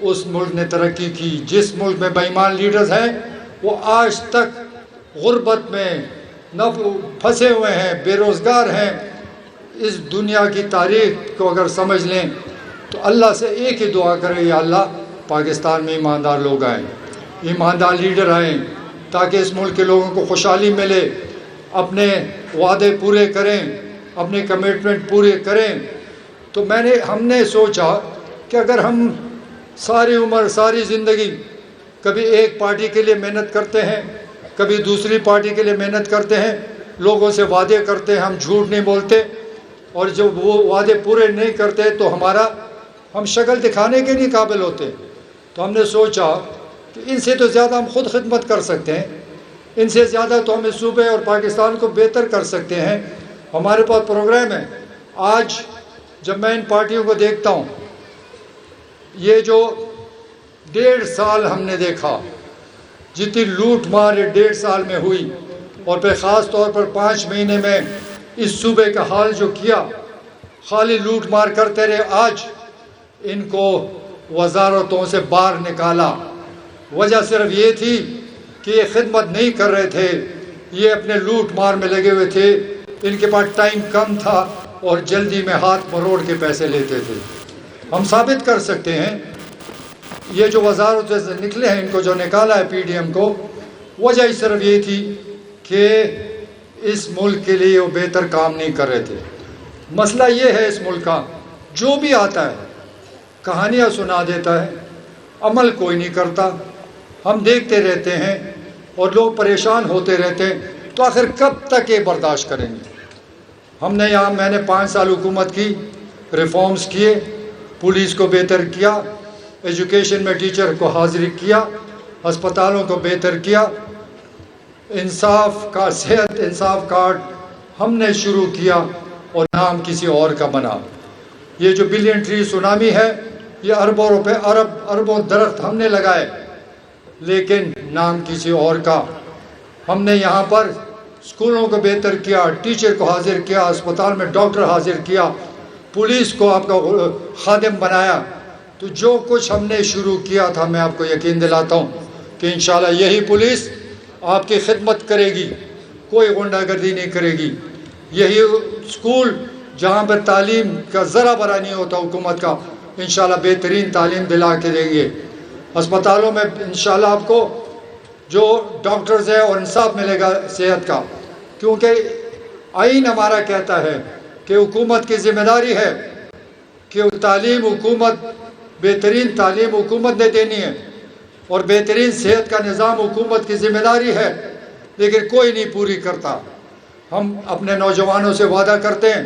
اس ملک نے ترقی کی. جس ملک میں بےایمان لیڈرز ہیں وہ آج تک غربت میں نہ پھنسے ہوئے ہیں, بے روزگار ہیں. اس دنیا کی تاریخ کو اگر سمجھ لیں تو اللہ سے ایک ہی دعا کریں, یا اللہ پاکستان میں ایماندار لوگ آئیں, ایماندار لیڈر آئیں, تاکہ اس ملک کے لوگوں کو خوشحالی ملے, اپنے وعدے پورے کریں, اپنے کمٹمنٹ پورے کریں. تو ہم نے سوچا کہ اگر ہم ساری عمر ساری زندگی کبھی ایک پارٹی کے لیے محنت کرتے ہیں, کبھی دوسری پارٹی کے لیے محنت کرتے ہیں, لوگوں سے وعدے کرتے ہیں, ہم جھوٹ نہیں بولتے, اور جب وہ وعدے پورے نہیں کرتے تو ہم شکل دکھانے کے نہیں قابل ہوتے. تو ہم نے سوچا کہ ان سے تو زیادہ ہم خود خدمت کر سکتے ہیں, ان سے زیادہ تو ہم اس صوبے اور پاکستان کو بہتر کر سکتے ہیں. ہمارے پاس پروگرام ہے. آج جب میں ان پارٹیوں کو دیکھتا ہوں, یہ جو 1.5 سال ہم نے دیکھا, جتنی لوٹ مار 1.5 سال میں ہوئی, اور پھر خاص طور پر 5 مہینے میں اس صوبے کا حال جو کیا, خالی لوٹ مار کرتے رہے. آج ان کو وزارتوں سے باہر نکالا, وجہ صرف یہ تھی کہ یہ خدمت نہیں کر رہے تھے, یہ اپنے لوٹ مار میں لگے ہوئے تھے, ان کے پاس ٹائم کم تھا اور جلدی میں ہاتھ مروڑ کے پیسے لیتے تھے. ہم ثابت کر سکتے ہیں یہ جو وزارتوں سے نکلے ہیں, ان کو جو نکالا ہے پی ڈی ایم کو, وجہ ہی صرف یہ تھی کہ اس ملک کے لیے وہ بہتر کام نہیں کر رہے تھے. مسئلہ یہ ہے اس ملک کا, جو بھی آتا ہے کہانیاں سنا دیتا ہے, عمل کوئی نہیں کرتا. ہم دیکھتے رہتے ہیں اور لوگ پریشان ہوتے رہتے ہیں. تو آخر کب تک یہ برداشت کریں گے؟ میں نے 5 سال حکومت کی, ریفارمز کیے, پولیس کو بہتر کیا, ایجوکیشن میں ٹیچر کو حاضری کیا, ہسپتالوں کو بہتر کیا, صحت انصاف کارڈ ہم نے شروع کیا اور نام کسی اور کا بنا. یہ جو بلین ٹری سونامی ہے, یہ اربوں روپے اربوں درخت ہم نے لگائے, لیکن نام کسی اور کا. ہم نے یہاں پر اسکولوں کو بہتر کیا, ٹیچر کو حاضر کیا, اسپتال میں ڈاکٹر حاضر کیا, پولیس کو آپ کا خادم بنایا. تو جو کچھ ہم نے شروع کیا تھا, میں آپ کو یقین دلاتا ہوں کہ انشاءاللہ یہی پولیس آپ کی خدمت کرے گی, کوئی غنڈہ گردی نہیں کرے گی. یہی اسکول جہاں پر تعلیم کا ذرا برا نہیں ہوتا حکومت کا, انشاءاللہ بہترین تعلیم دلا کے دیں گے. ہسپتالوں میں انشاءاللہ آپ کو جو ڈاکٹرز ہیں اور انصاف ملے گا صحت کا, کیونکہ آئین ہمارا کہتا ہے کہ حکومت کی ذمہ داری ہے کہ بہترین تعلیم حکومت نے دینی ہے, اور بہترین صحت کا نظام حکومت کی ذمہ داری ہے, لیکن کوئی نہیں پوری کرتا. ہم اپنے نوجوانوں سے وعدہ کرتے ہیں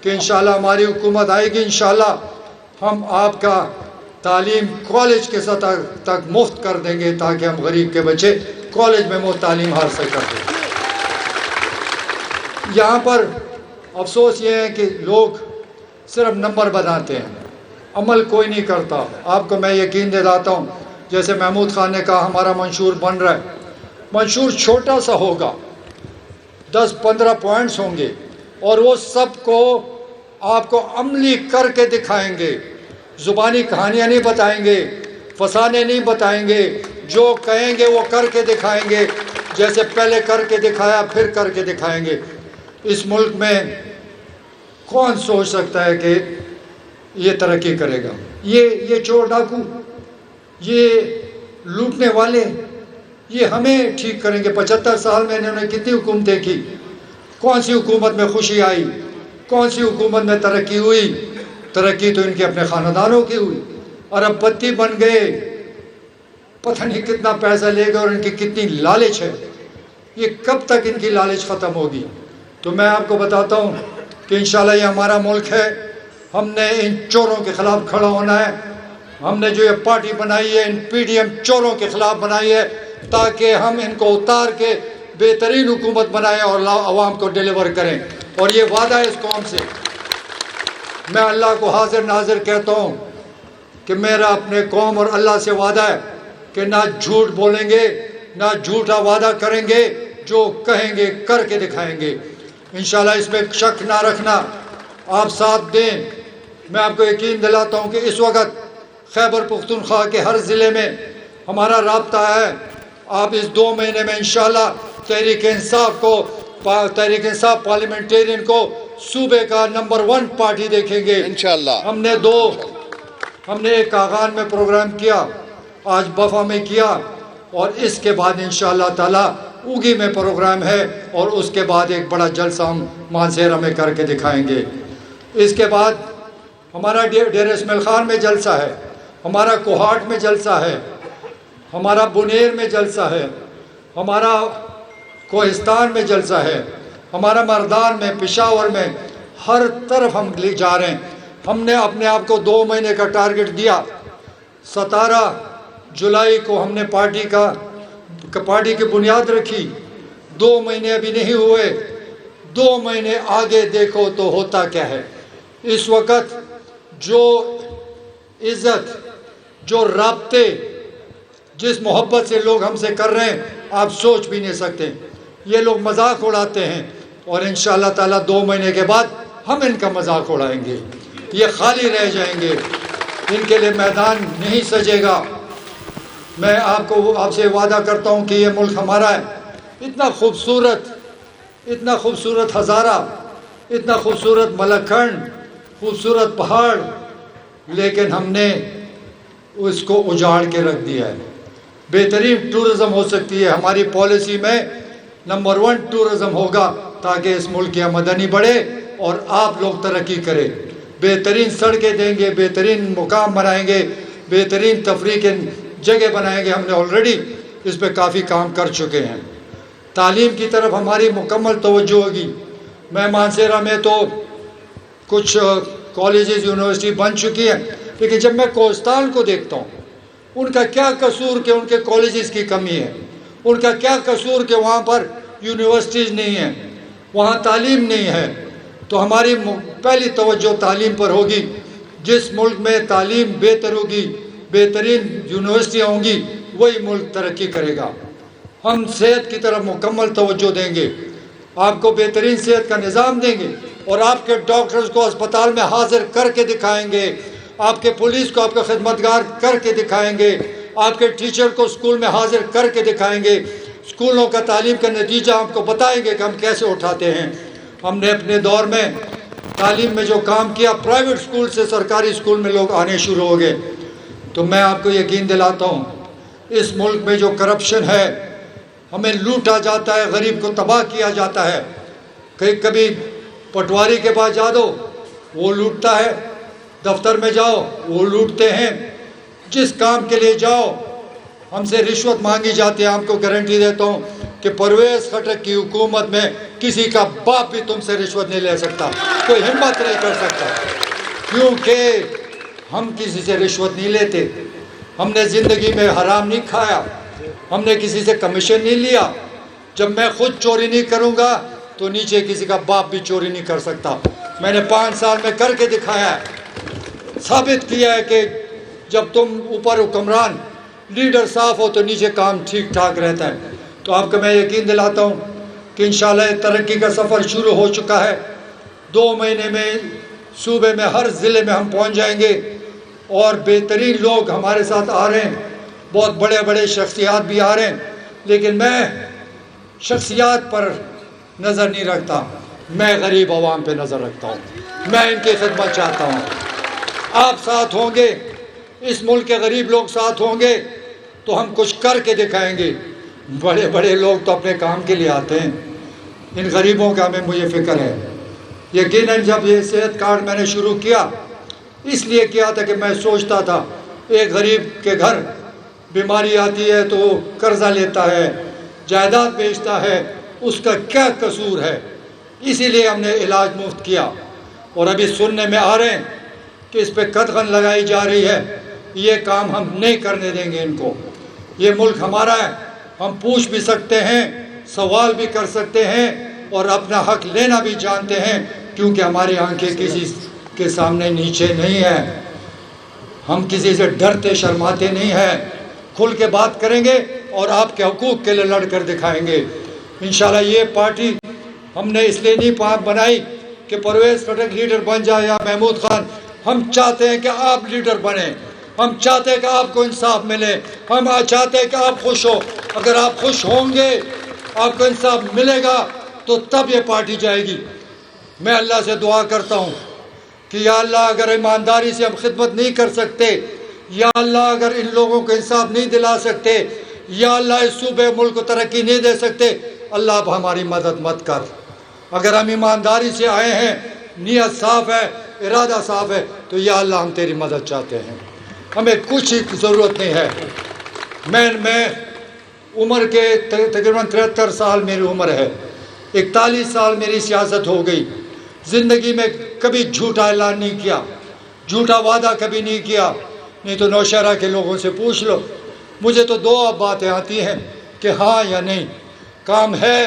کہ انشاءاللہ ہماری حکومت آئے گی, انشاءاللہ ہم آپ کا تعلیم کالج کے سطح تک مفت کر دیں گے, تاکہ ہم غریب کے بچے کالج میں مفت تعلیم حاصل کر دیں. یہاں پر افسوس یہ ہے کہ لوگ صرف نمبر بناتے ہیں, عمل کوئی نہیں کرتا. آپ کو میں یقین دلاتا ہوں, جیسے محمود خان نے کہا ہمارا منشور بن رہا ہے, منشور چھوٹا سا ہوگا, 10-15 پوائنٹس ہوں گے, اور وہ سب کو آپ کو عملی کر کے دکھائیں گے. زبانی کہانیاں نہیں بتائیں گے, فسانے نہیں بتائیں گے, جو کہیں گے وہ کر کے دکھائیں گے, جیسے پہلے کر کے دکھایا پھر کر کے دکھائیں گے. اس ملک میں کون سوچ سکتا ہے کہ یہ ترقی کرے گا؟ یہ چور ڈاکو, یہ لوٹنے والے, یہ ہمیں ٹھیک کریں گے؟ 75 سال میں انہوں نے کتنی حکومتیں کی, کون سی حکومت میں خوشی آئی, کون سی حکومت میں ترقی ہوئی؟ ترقی تو ان کے اپنے خاندانوں کی ہوئی. ارب پتی بن گئے, پتہ نہیں کتنا پیسہ لے گئے, اور ان کی کتنی لالچ ہے. یہ کب تک ان کی لالچ ختم ہوگی؟ تو میں آپ کو بتاتا ہوں کہ انشاءاللہ یہ ہمارا ملک ہے. ہم نے ان چوروں کے خلاف کھڑا ہونا ہے. ہم نے جو یہ پارٹی بنائی ہے, ان پی ڈی ایم چوروں کے خلاف بنائی ہے, تاکہ ہم ان کو اتار کے بہترین حکومت بنائیں اور عوام کو ڈیلیور کریں. اور یہ وعدہ ہے اس قوم سے. میں اللہ کو حاضر ناظر کہتا ہوں کہ میرا اپنے قوم اور اللہ سے وعدہ ہے کہ نہ جھوٹ بولیں گے, نہ جھوٹا وعدہ کریں گے, جو کہیں گے کر کے دکھائیں گے. انشاءاللہ اس میں شک نہ رکھنا, آپ ساتھ دیں. میں آپ کو یقین دلاتا ہوں کہ اس وقت خیبر پختونخوا کے ہر ضلع میں ہمارا رابطہ ہے. آپ اس 2 مہینے میں انشاءاللہ تحریک انصاف پارلیمنٹرین کو صوبے کا نمبر 1 پارٹی دیکھیں گے انشاءاللہ. ہم نے ایک کاغان میں پروگرام کیا, آج بفا میں کیا, اور اس کے بعد انشاءاللہ تعالی اوگی میں پروگرام ہے, اور اس کے بعد ایک بڑا جلسہ ہم مانسہرہ میں کر کے دکھائیں گے. اس کے بعد ہمارا ڈیرہ اسماعیل خان میں جلسہ ہے, ہمارا کوہاٹ میں جلسہ ہے, ہمارا بنیر میں جلسہ ہے, ہمارا کوہستان میں جلسہ ہے, ہمارا مردان میں, پشاور میں, ہر طرف ہم لے جا رہے ہیں. ہم نے اپنے آپ کو 2 مہینے کا ٹارگٹ دیا. 17 جولائی کو ہم نے پارٹی کی بنیاد رکھی. 2 مہینے ابھی نہیں ہوئے, 2 مہینے آگے دیکھو تو ہوتا کیا ہے. اس وقت جو عزت, جو رابطے, جس محبت سے لوگ ہم سے کر رہے ہیں آپ سوچ بھی نہیں سکتے. یہ لوگ مذاق اڑاتے ہیں, اور انشاءاللہ تعالیٰ 2 مہینے کے بعد ہم ان کا مذاق اڑائیں گے. یہ خالی رہ جائیں گے, ان کے لیے میدان نہیں سجے گا. میں آپ سے وعدہ کرتا ہوں کہ یہ ملک ہمارا ہے. اتنا خوبصورت ہزارہ, اتنا خوبصورت ملکھنڈ, خوبصورت پہاڑ, لیکن ہم نے اس کو اجاڑ کے رکھ دیا ہے. بہترین ٹورزم ہو سکتی ہے, ہماری پالیسی میں نمبر 1 ٹورزم ہوگا, تاکہ اس ملک کی آمدنی بڑھے اور آپ لوگ ترقی کریں. بہترین سڑکیں دیں گے, بہترین مقام بنائیں گے, بہترین تفریح کے جگہ بنائیں گے. ہم نے آلریڈی اس پہ کافی کام کر چکے ہیں. تعلیم کی طرف ہماری مکمل توجہ ہوگی. میں مانسہرہ میں تو کچھ کالجز یونیورسٹی بن چکی ہیں, لیکن جب میں کوہستان کو دیکھتا ہوں, ان کا کیا قصور کہ ان کے کالجز کی کمی ہے, ان کا کیا قصور کہ وہاں پر یونیورسٹیز نہیں ہیں, وہاں تعلیم نہیں ہے. تو ہماری پہلی توجہ تعلیم پر ہوگی. جس ملک میں تعلیم بہتر ہوگی, بہترین یونیورسٹیاں ہوں گی, وہی ملک ترقی کرے گا. ہم صحت کی طرف مکمل توجہ دیں گے, آپ کو بہترین صحت کا نظام دیں گے, اور آپ کے ڈاکٹرز کو اسپتال میں حاضر کر کے دکھائیں گے, آپ کے پولیس کو آپ کا خدمتگار کر کے دکھائیں گے, آپ کے ٹیچر کو اسکول میں حاضر کر کے دکھائیں گے. اسکولوں کا تعلیم کا نتیجہ آپ کو بتائیں گے کہ ہم کیسے اٹھاتے ہیں. ہم نے اپنے دور میں تعلیم میں جو کام کیا, پرائیویٹ اسکول سے سرکاری اسکول میں لوگ آنے شروع ہو گئے. تو میں آپ کو یقین دلاتا ہوں, اس ملک میں جو کرپشن ہے, ہمیں لوٹا جاتا ہے, غریب کو تباہ کیا جاتا ہے. کبھی پٹواری کے پاس جا دو, وہ لوٹتا ہے. دفتر میں جاؤ, وہ لوٹتے ہیں. جس کام کے لیے جاؤ, ہم سے رشوت مانگی جاتی ہے. آپ کو گارنٹی دیتا ہوں کہ پرویز خٹک کی حکومت میں کسی کا باپ بھی تم سے رشوت نہیں لے سکتا, کوئی ہمت نہیں کر سکتا, کیونکہ ہم کسی سے رشوت نہیں لیتے. ہم نے زندگی میں حرام نہیں کھایا, ہم نے کسی سے کمیشن نہیں لیا. جب میں خود چوری نہیں کروں گا تو نیچے کسی کا باپ بھی چوری نہیں کر سکتا. میں نے 5 سال میں کر کے دکھایا ہے, ثابت کیا ہے کہ جب تم اوپر حکمران لیڈر صاف ہو تو نیچے کام ٹھیک ٹھاک رہتا ہے. تو آپ کو میں یقین دلاتا ہوں کہ انشاءاللہ ترقی کا سفر شروع ہو چکا ہے. 2 مہینے میں صوبے میں ہر ضلع میں ہم پہنچ جائیں گے, اور بہترین لوگ ہمارے ساتھ آ رہے ہیں, بہت بڑے بڑے شخصیات بھی آ رہے ہیں. لیکن میں شخصیات پر نظر نہیں رکھتا, میں غریب عوام پہ نظر رکھتا ہوں. میں ان کی خدمت چاہتا ہوں. آپ ساتھ ہوں گے, اس ملک کے غریب لوگ ساتھ ہوں گے تو ہم کچھ کر کے دکھائیں گے. بڑے بڑے لوگ تو اپنے کام کے لیے آتے ہیں, ان غریبوں کا ہمیں مجھے فکر ہے. یقیناً جب یہ صحت کارڈ میں نے شروع کیا, اس لیے کیا تھا کہ میں سوچتا تھا ایک غریب کے گھر بیماری آتی ہے تو وہ قرضہ لیتا ہے, جائیداد بیچتا ہے, اس کا کیا قصور ہے. اسی لیے ہم نے علاج مفت کیا. اور ابھی سننے میں آ رہے ہیں کہ اس پہ قدغن لگائی جا رہی ہے. یہ کام ہم نہیں کرنے دیں گے ان کو. یہ ملک ہمارا ہے, ہم پوچھ بھی سکتے ہیں, سوال بھی کر سکتے ہیں, اور اپنا حق لینا بھی جانتے ہیں, کیونکہ ہماری آنکھیں کسی کے سامنے نیچے نہیں ہیں. ہم کسی سے ڈرتے شرماتے نہیں ہیں, کھل کے بات کریں گے اور آپ کے حقوق کے لیے لڑ کر دکھائیں گے. انشاءاللہ یہ پارٹی ہم نے اس لیے نہیں بنائی کہ پرویز خٹک لیڈر بن جائے یا محمود خان. ہم چاہتے ہیں کہ آپ لیڈر بنیں, ہم چاہتے ہیں کہ آپ کو انصاف ملے، ہم چاہتے ہیں کہ آپ خوش ہو۔ اگر آپ خوش ہوں گے، آپ کو انصاف ملے گا تو تب یہ پارٹی جائے گی۔ میں اللہ سے دعا کرتا ہوں کہ یا اللہ اگر ایمانداری سے ہم خدمت نہیں کر سکتے، یا اللہ اگر ان لوگوں کو انصاف نہیں دلا سکتے، یا اللہ اس صوبے ملک کو ترقی نہیں دے سکتے، اللہ آپ ہماری مدد مت کر۔ اگر ہم ایمانداری سے آئے ہیں، نیت صاف ہے، ارادہ صاف ہے، تو یا اللہ ہم تیری مدد چاہتے ہیں، ہمیں کچھ ہی ضرورت نہیں ہے۔ میں عمر کے تقریباً 73 سال میری عمر ہے، 41 سال میری سیاست ہو گئی، زندگی میں کبھی جھوٹا اعلان نہیں کیا، جھوٹا وعدہ کبھی نہیں کیا، نہیں تو نوشہرہ کے لوگوں سے پوچھ لو، مجھے تو دو باتیں آتی ہیں کہ ہاں یا نہیں، کام ہے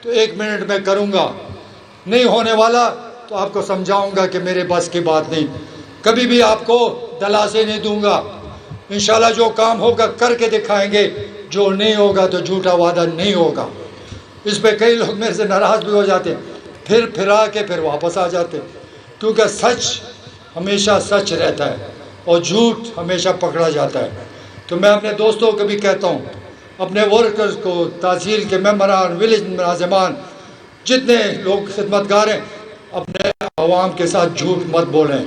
تو 1 منٹ میں کروں گا، نہیں ہونے والا تو آپ کو سمجھاؤں گا کہ میرے بس کی بات نہیں، کبھی بھی آپ کو دلاسے نہیں دوں گا۔ انشاءاللہ جو کام ہوگا کر کے دکھائیں گے، جو نہیں ہوگا تو جھوٹا وعدہ نہیں ہوگا۔ اس پہ کئی لوگ میرے سے ناراض بھی ہو جاتے، پھر کے پھر واپس آ جاتے، کیونکہ سچ ہمیشہ سچ رہتا ہے اور جھوٹ ہمیشہ پکڑا جاتا ہے۔ تو میں اپنے دوستوں کو بھی کہتا ہوں، اپنے ورکرز کو، تحصیل کے ممبران، ولیج ملازمان، جتنے لوگ خدمتگار ہیں، اپنے عوام کے ساتھ جھوٹ مت بولیں،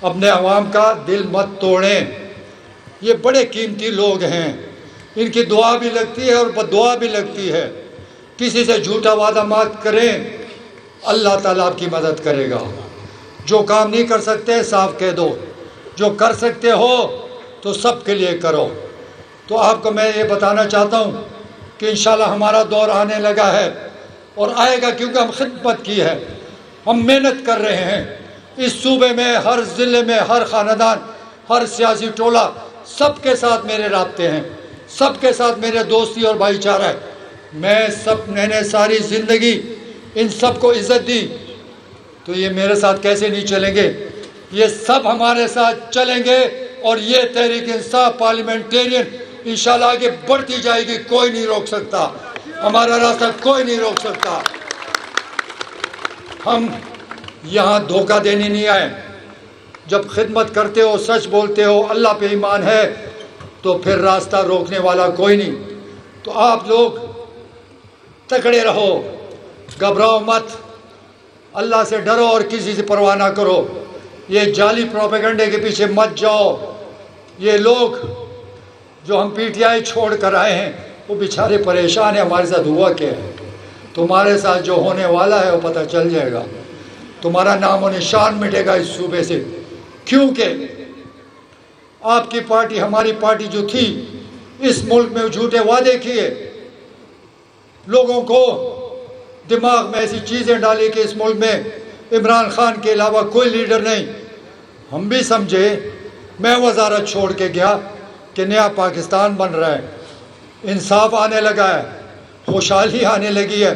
اپنے عوام کا دل مت توڑیں۔ یہ بڑے قیمتی لوگ ہیں، ان کی دعا بھی لگتی ہے اور بددعا بھی لگتی ہے۔ کسی سے جھوٹا وعدہ مت کریں، اللہ تعالیٰ آپ کی مدد کرے گا۔ جو کام نہیں کر سکتے صاف کہہ دو، جو کر سکتے ہو تو سب کے لیے کرو۔ تو آپ کو میں یہ بتانا چاہتا ہوں کہ انشاءاللہ ہمارا دور آنے لگا ہے اور آئے گا، کیونکہ ہم خدمت کی ہے، ہم محنت کر رہے ہیں۔ اس صوبے میں، ہر ضلع میں، ہر خاندان، ہر سیاسی ٹولہ، سب کے ساتھ میرے رابطے ہیں، سب کے ساتھ میرے دوستی اور بھائی چارہ ہے۔ میں نے ساری زندگی ان سب کو عزت دی، تو یہ میرے ساتھ کیسے نہیں چلیں گے؟ یہ سب ہمارے ساتھ چلیں گے اور یہ تحریک انصاف پارلیمنٹیرین انشاءاللہ آگے بڑھتی جائے گی، کوئی نہیں روک سکتا، ہمارا راستہ کوئی نہیں روک سکتا۔ ہم یہاں دھوکہ دینے نہیں آئے، جب خدمت کرتے ہو، سچ بولتے ہو، اللہ پہ ایمان ہے، تو پھر راستہ روکنے والا کوئی نہیں۔ تو آپ لوگ تکڑے رہو، گھبراؤ مت، اللہ سے ڈرو اور کسی سے پرواہ نہ کرو، یہ جعلی پروپیگنڈے کے پیچھے مت جاؤ۔ یہ لوگ جو ہم پی ٹی آئی چھوڑ کر آئے ہیں، وہ بیچارے پریشان ہیں، ہمارے ساتھ ہوا کیا ہے؟ تمہارے ساتھ جو ہونے والا ہے وہ پتہ چل جائے گا، تمہارا نام و نشان مٹے گا اس صوبے سے، کیونکہ آپ کی پارٹی، ہماری پارٹی جو تھی، اس ملک میں جھوٹے وعدے کیے، لوگوں کو دماغ میں ایسی چیزیں ڈالی کہ اس ملک میں عمران خان کے علاوہ کوئی لیڈر نہیں۔ ہم بھی سمجھے، میں وزارت چھوڑ کے گیا کہ نیا پاکستان بن رہا ہے، انصاف آنے لگا ہے، خوشحالی آنے لگی ہے۔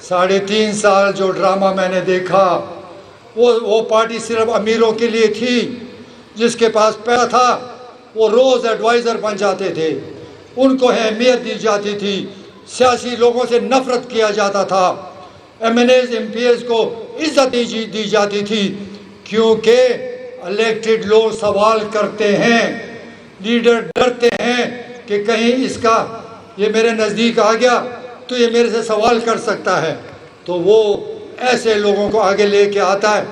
3.5 سال جو ڈرامہ میں نے دیکھا، وہ پارٹی صرف امیروں کے لیے تھی، جس کے پاس پیسہ تھا وہ روز ایڈوائزر بن جاتے تھے، ان کو اہمیت دی جاتی تھی، سیاسی لوگوں سے نفرت کیا جاتا تھا، M N As M P As کو عزت دی جاتی تھی، کیونکہ الیکٹڈ لوگ سوال کرتے ہیں، لیڈر ڈرتے ہیں کہ کہیں اس کا یہ میرے نزدیک آ گیا تو یہ میرے سے سوال کر سکتا ہے، تو وہ ایسے لوگوں کو آگے لے کے آتا ہے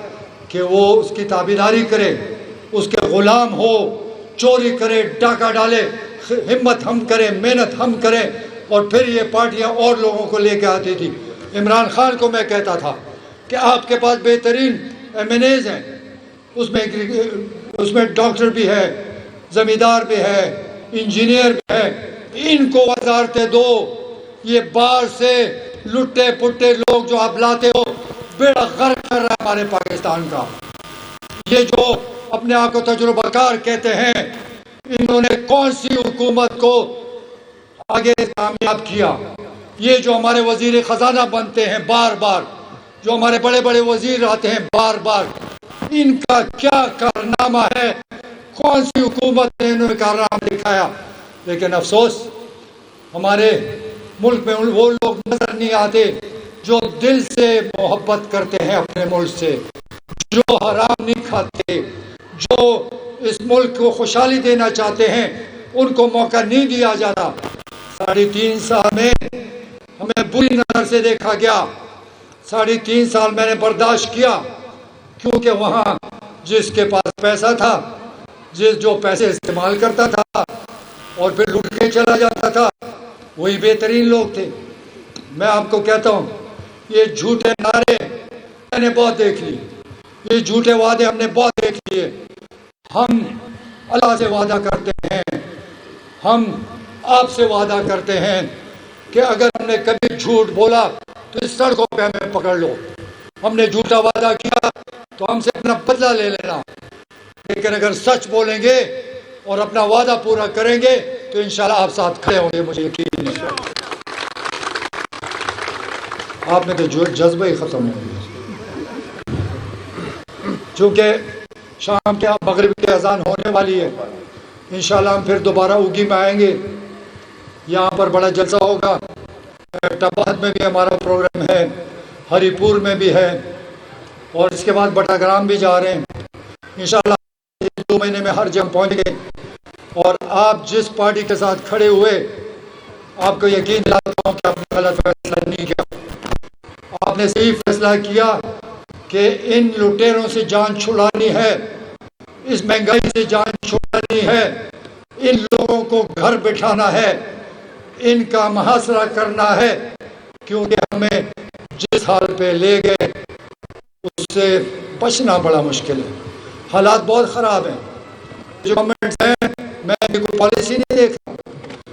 کہ وہ اس کی تابعداری کرے، اس کے غلام ہو، چوری کرے، ڈاکہ ڈالے، ہمت ہم کریں، محنت ہم کریں، اور پھر یہ پارٹیاں اور لوگوں کو لے کے آتی تھی۔ عمران خان کو میں کہتا تھا کہ آپ کے پاس بہترین ایم این ایز ہیں، اس میں ڈاکٹر بھی ہے، زمیندار بھی ہے، انجینئر بھی ہے، ان کو وزارتیں دو، یہ باہر سے لٹے پٹے لوگ جو آپ لاتے ہو، بیڑا غرق کر رہا ہے ہمارے پاکستان کا۔ یہ جو اپنے آپ کو تجربہ کار کہتے ہیں، انہوں نے کون سی حکومت کو آگے کامیاب کیا؟ یہ جو ہمارے وزیر خزانہ بنتے ہیں بار بار، جو ہمارے بڑے بڑے وزیر آتے ہیں بار بار، ان کا کیا کارنامہ ہے؟ کون سی حکومت نے انہوں نے کارنامہ دکھایا؟ لیکن افسوس ہمارے ملک میں وہ لوگ نظر نہیں آتے جو دل سے محبت کرتے ہیں اپنے ملک سے، جو حرام نہیں کھاتے، جو اس ملک کو خوشحالی دینا چاہتے ہیں ان کو موقع نہیں دیا جاتا۔ 3.5 سال میں ہمیں بری نظر سے دیکھا گیا، 3.5 سال میں نے برداشت کیا، کیونکہ وہاں جس کے پاس پیسہ تھا، جو پیسے استعمال کرتا تھا اور پھر لوٹ کے چلا جاتا تھا، وہی بہترین لوگ تھے۔ میں آپ کو کہتا ہوں یہ جھوٹے نعرے میں نے بہت دیکھ لی، یہ جھوٹے وعدے ہم نے بہت دیکھ لیے۔ ہم اللہ سے وعدہ کرتے ہیں، ہم آپ سے وعدہ کرتے ہیں کہ اگر ہم نے کبھی جھوٹ بولا تو اس سڑکوں پہ ہمیں پکڑ لو۔ ہم نے جھوٹا وعدہ کیا تو ہم سے اپنا بدلہ لے لینا، لیکن اگر سچ بولیں گے اور اپنا وعدہ پورا کریں گے تو انشاءاللہ آپ ساتھ کھڑے ہوں گے، مجھے یقین ہے۔ آپ میں تو جذبہ ہی ختم ہو گیا، چونکہ شام کے مغرب کی اذان ہونے والی ہے، انشاءاللہ ہم پھر دوبارہ اوگی میں آئیں گے۔ یہاں پر بڑا جلسہ ہوگا، ٹباد میں بھی ہمارا پروگرام ہے، ہری پور میں بھی ہے، اور اس کے بعد بٹاگرام بھی جا رہے ہیں۔ انشاءاللہ 2 مہینے میں ہر جگہ پہنچ گئے، اور آپ جس پارٹی کے ساتھ کھڑے ہوئے آپ کو یقین دلاتا ہوں کہ آپ نے غلط فیصلہ نہیں کیا، آپ نے صحیح فیصلہ کیا کہ ان لٹیروں سے جان چھڑانی ہے، اس مہنگائی سے جان چھڑانی ہے، ان لوگوں کو گھر بٹھانا ہے، ان کا محاصرہ کرنا ہے، کیونکہ ہمیں جس حال پہ لے گئے اس سے بچنا بڑا مشکل ہے۔ حالات بہت خراب ہیں، جو گورنمنٹس ہیں میں کوئی پالیسی نہیں دیکھ رہا،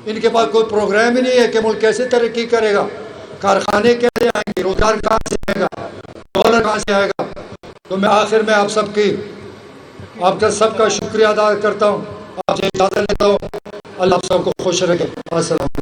ان کے پاس کوئی پروگرام ہی نہیں ہے کہ ملک کیسے ترقی کرے گا، کارخانے کیسے آئیں گے، روزگار کہاں سے آئے گا، ڈالر کہاں سے آئے گا۔ تو میں آخر میں آپ کا سب کا شکریہ ادا کرتا ہوں، آپ سے اجازت لیتا ہوں، اللہ آپ سب کو خوش رکھے۔ السلام